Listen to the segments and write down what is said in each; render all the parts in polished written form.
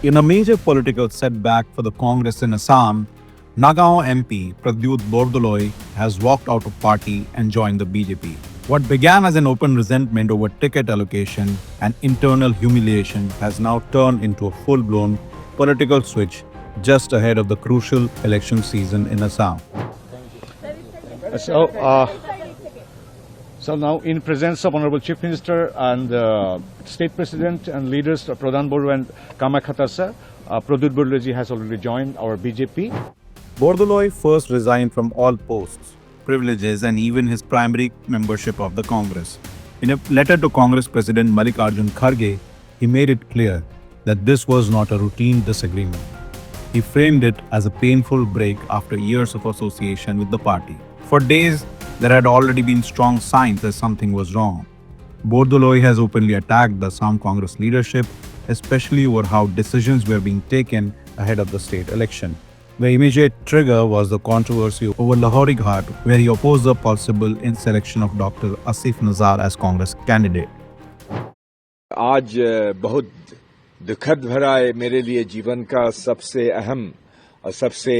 In a major political setback for the Congress in Assam, Nagaon MP Pradyut Bordoloi has walked out of party and joined the BJP. What began as an open resentment over ticket allocation and internal humiliation has now turned into a full-blown political switch just ahead of the crucial election season in Assam. So now in presence of Honorable Chief Minister and State President and leaders Pradhan Boru and Kamakhatar sir, Pradyut Bordoloi has already joined our BJP. Bordoloi first resigned from all posts, privileges and even his primary membership of the Congress. In a letter to Congress President Mallikarjun Kharge, he made it clear that this was not a routine disagreement. He framed it as a painful break after years of association with the party. For days, there had already been strong signs that something was wrong. Bordoloi has openly attacked the Assam Congress leadership, especially over how decisions were being taken ahead of the state election. The immediate trigger was the controversy over Lahori Ghat, where he opposed the possible in-selection of Dr. Asif Nazar as Congress candidate. आज बहुत दुखद भरा है मेरे लिए जीवन का सबसे अहम और सबसे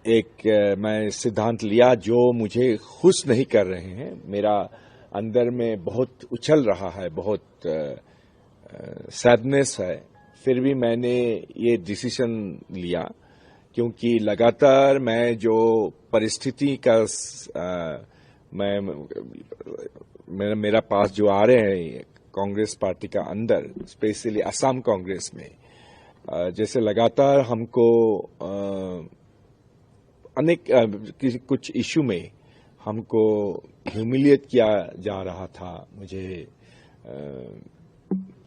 एक मैं सिद्धांत लिया जो मुझे खुश नहीं कर रहे हैं। मेरा अंदर में बहुत उछल रहा है, बहुत सैडनेस है। फिर भी मैंने ये डिसीजन लिया क्योंकि लगातार मैं जो परिस्थिति का मेरा पास जो आ रहे हैं कांग्रेस पार्टी का अंदर, स्पेशली असम कांग्रेस में, जैसे लगातार हमको अनेक कुछ इशू में हमको ह्यूमिलिएट किया जा रहा था। मुझे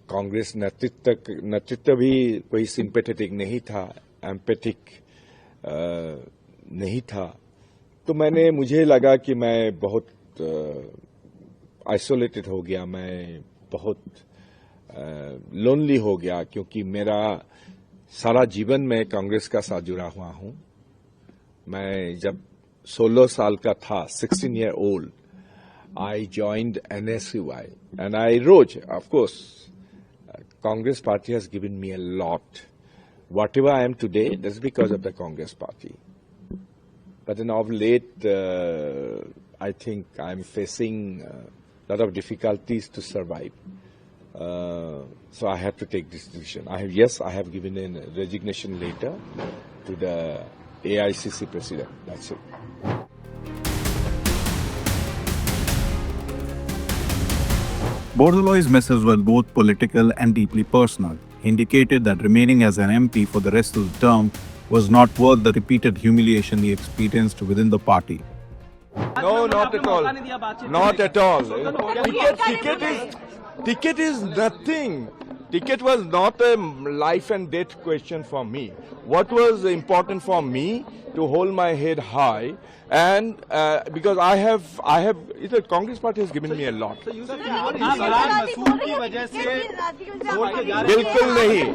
कांग्रेस नेतृत्व भी कोई सिंपैथेटिक नहीं था, एम्पैथिक नहीं था। तो मुझे लगा कि मैं बहुत आइसोलेटेड हो गया, मैं बहुत लोनली हो गया क्योंकि मेरा सारा जीवन में कांग्रेस का साथ जुड़ा हुआ हूं। मैं जब 16 साल का था, 16 year old, I joined NSUI and I wrote, of course, Congress party has given me a lot. Whatever I am today, that's because of the Congress party. But then of late, I think I'm facing a lot of difficulties to survive. So I have to take this decision. I have given a resignation letter to the AICC president. That's it. Bordoloi's messages were both political and deeply personal. He indicated that remaining as an MP for the rest of the term was not worth the repeated humiliation he experienced within the party. No, not at all. Not at all. Ticket is nothing. Ticket was not a life and death question for me. What was important for me to hold my head high, and because I have, the Congress party has given me a lot. बिल्कुल नहीं.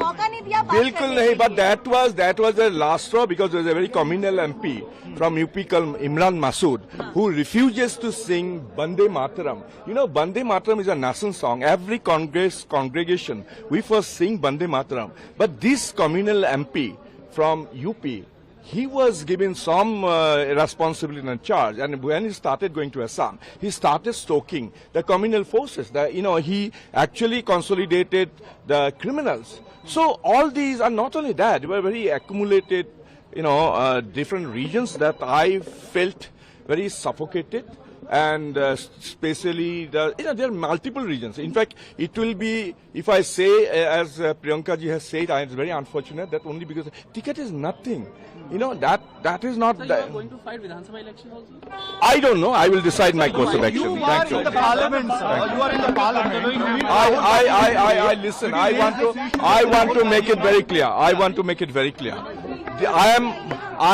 But that was the last straw because there was a very communal MP from UP called Imran Masood who refuses to sing Bande Mataram. You know, Bande Mataram is a national song. Every Congress congregation we first sing Bande Mataram. But this communal MP from UP, he was given some responsibility and charge, and when he started going to Assam, he started stoking the communal forces. He actually consolidated the criminals. So all these are not only that, they were very accumulated, different regions that I felt very suffocated. And especially, there are multiple regions. In fact, it will be, if I say, as Priyanka ji has said, it's very unfortunate that only because ticket is nothing. That is not. So you are going to fight Vidhan Sabha election also? I don't know. I will decide my course of action. Thank you. You are in the parliament, sir. You are in the parliament. I listen. I want to make it very clear. I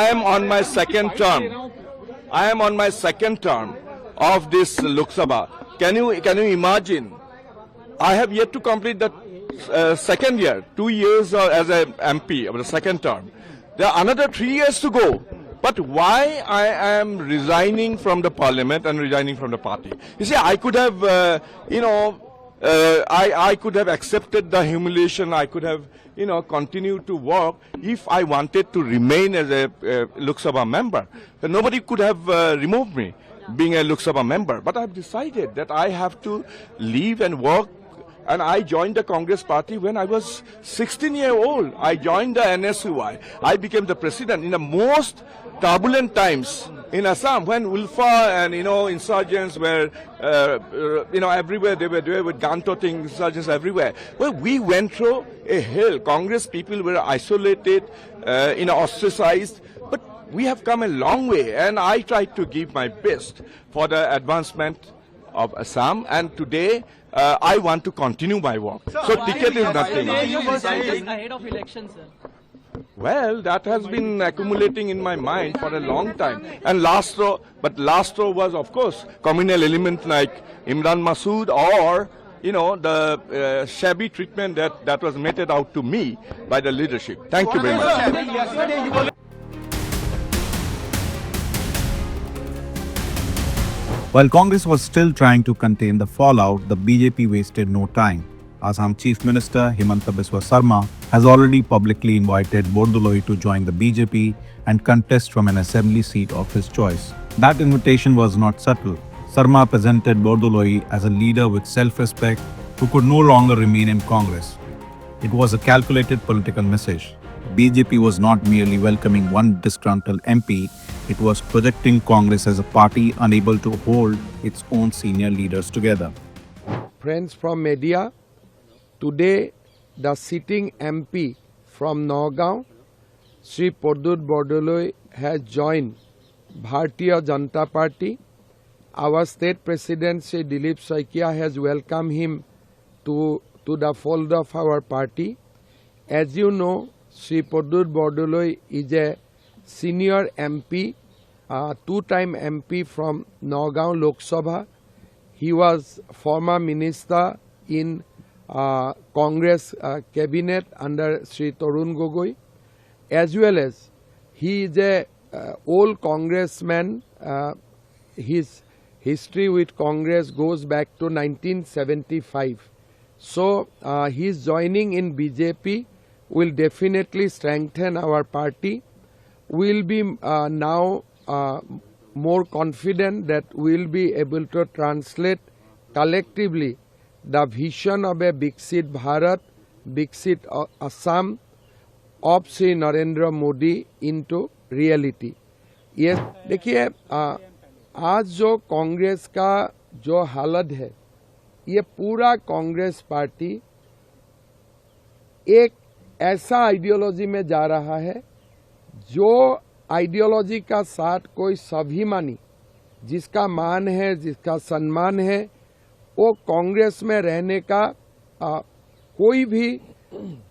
am on my second term. I am on my second term of this Lok Sabha. Can you imagine? I have yet to complete the second year, 2 years as a MP of the second term. There are another 3 years to go. But why I am resigning from the parliament and resigning from the party? You see, I could have, I could have accepted the humiliation. I could have, continued to work if I wanted to remain as a Lok Sabha member. Nobody could have removed me being a Lok Sabha member. But I've decided that I have to leave and work. And I joined the Congress party when I was 16 years old. I joined the NSUI. I became the president in the most turbulent times in Assam when Ulfa and, insurgents were, everywhere. They were there with gun toting insurgents everywhere. Well, we went through a hell. Congress people were isolated, ostracized. But we have come a long way, and I tried to give my best for the advancement of Assam, and today I want to continue my work. So ticket is nothing. Ahead of elections, sir. Well, that has been accumulating in my mind for a long time. And last row was, of course, communal element like Imran Masood or, the shabby treatment that was meted out to me by the leadership. Thank you very much. While Congress was still trying to contain the fallout, the BJP wasted no time. Assam Chief Minister Himanta Biswa Sarma has already publicly invited Bordoloi to join the BJP and contest from an assembly seat of his choice. That invitation was not subtle. Sarma presented Bordoloi as a leader with self-respect who could no longer remain in Congress. It was a calculated political message. BJP was not merely welcoming one disgruntled MP, it was projecting Congress as a party unable to hold its own senior leaders together. Friends from media, today the sitting MP from Nagaon, Sri Pradut Bordoloi, has joined Bharatiya Janata Party. Our state president Sri Dilip Saikia has welcomed him to the fold of our party. As you know, Sri Pradut Bordoloi is a senior MP, two-time MP from Nagaon Lok Sabha. He was former minister in Congress cabinet under Sri Tarun Gogoi, as well as he is a old congressman. His history with Congress goes back to 1975. So his joining in BJP will definitely strengthen our party. We'll be now more confident that we'll be able to translate collectively the vision of a Viksit Bharat, Viksit Assam of Sri Narendra Modi into reality. Yes, देखिए आज जो कांग्रेस का जो हालत है, ये पूरा Congress party एक ऐसा आइडियोलॉजी में जा रहा है जो आइडियोलॉजी का साथ कोई स्वाभिमानी, जिसका मान है, जिसका सम्मान है, वो कांग्रेस में रहने का कोई भी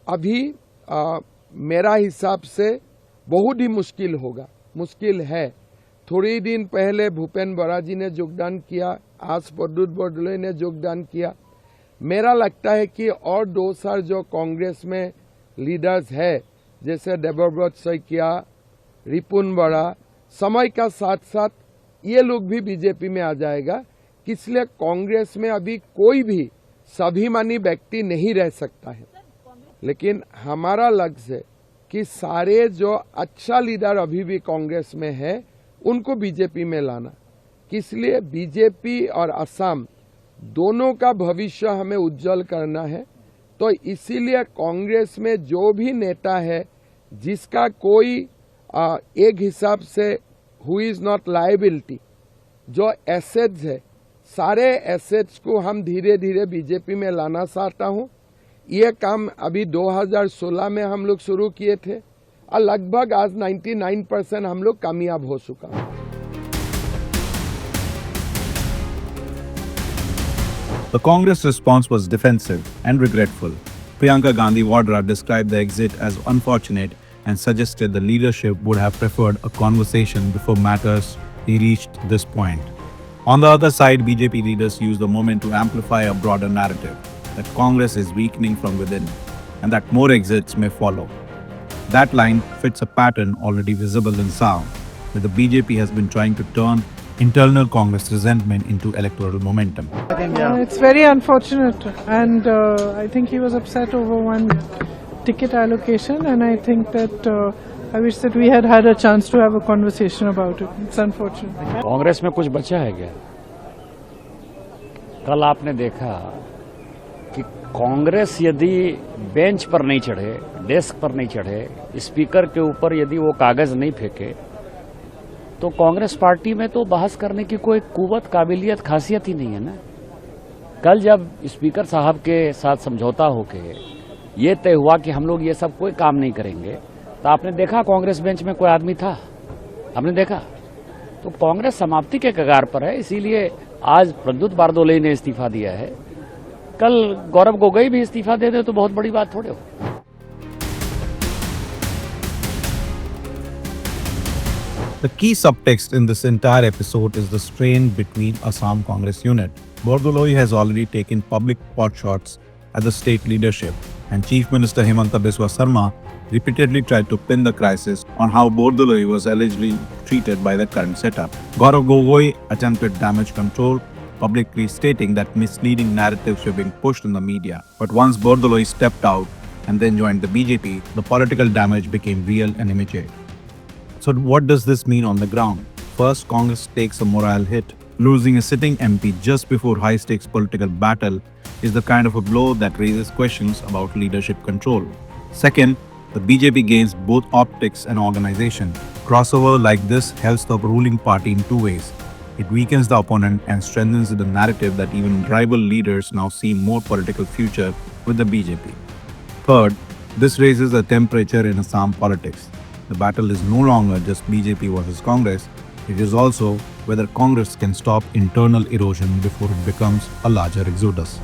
अभी मेरा हिसाब से बहुत ही मुश्किल है। थोड़ी दिन पहले भूपेन बोरा जी ने योगदान किया, आज प्रद्युत बरदोलई ने योगदान किया। मेरा लगता है कि और दो साल जो कांग्रेस में लीडर्स है, जैसे देवव्रत सैकिया, रिपुन बोरा, समय का साथ साथ ये लोग भी बीजेपी में आ जाएगा। इसलिए कांग्रेस में अभी कोई भी स्वाभिमानी व्यक्ति नहीं रह सकता है, लेकिन हमारा लक्ष्य है कि सारे जो अच्छा लीडर अभी भी कांग्रेस में है उनको बीजेपी में लाना। इसलिए बीजेपी और असम दोनों का भविष्य हमें उज्जवल करना है। तो इसीलिए कांग्रेस में जो भी नेता है जिसका कोई एक हिसाब से हु इज नॉट लायबिलिटी, जो एसेट्स है, सारे एसेट्स को हम धीरे धीरे बीजेपी में लाना चाहता हूं। ये काम अभी 2016 में हम लोग शुरू किए थे और लगभग आज 99% हम लोग कामयाब हो चुका है। The Congress response was defensive and regretful. Priyanka Gandhi Vadra described the exit as unfortunate and suggested the leadership would have preferred a conversation before matters reached this point. On the other side, BJP leaders used the moment to amplify a broader narrative that Congress is weakening from within and that more exits may follow. That line fits a pattern already visible in South, where the BJP has been trying to turn internal Congress resentment into electoral momentum. It's very unfortunate, and I think he was upset over one ticket allocation, and I think that I wish that we had had a chance to have a conversation about it. It's unfortunate. Congress में कुछ बचा है क्या? कल आपने देखा कि कांग्रेस यदि बेंच पर नहीं चढ़े, डेस्क पर नहीं चढ़े, स्पीकर के ऊपर यदि वो कागज नहीं फेंके, तो कांग्रेस पार्टी में तो बहस करने की कोई कुव्वत, काबिलियत, खासियत ही नहीं है ना। कल जब स्पीकर साहब के साथ समझौता होके ये तय हुआ कि हम लोग ये सब कोई काम नहीं करेंगे, तो आपने देखा कांग्रेस बेंच में कोई आदमी था? आपने देखा? तो कांग्रेस समाप्ति के कगार पर है, इसीलिए आज प्रद्युत बारदोलई ने इस्तीफा दिया है। कल गौरव गोगोई भी इस्तीफा दे दे तो बहुत बड़ी बात थोड़े हो। The key subtext in this entire episode is the strain between Assam Congress unit. Bordoloi has already taken public potshots at the state leadership, and Chief Minister Himanta Biswa Sarma repeatedly tried to pin the crisis on how Bordoloi was allegedly treated by the current setup. Gaurav Gogoi attempted damage control, publicly stating that misleading narratives were being pushed in the media. But once Bordoloi stepped out and then joined the BJP, the political damage became real and immediate. So what does this mean on the ground? First, Congress takes a morale hit. Losing a sitting MP just before high-stakes political battle is the kind of a blow that raises questions about leadership control. Second, the BJP gains both optics and organization. Crossover like this helps the ruling party in two ways. It weakens the opponent and strengthens the narrative that even rival leaders now see more political future with the BJP. Third, this raises the temperature in Assam politics. The battle is no longer just BJP versus Congress, it is also whether Congress can stop internal erosion before it becomes a larger exodus.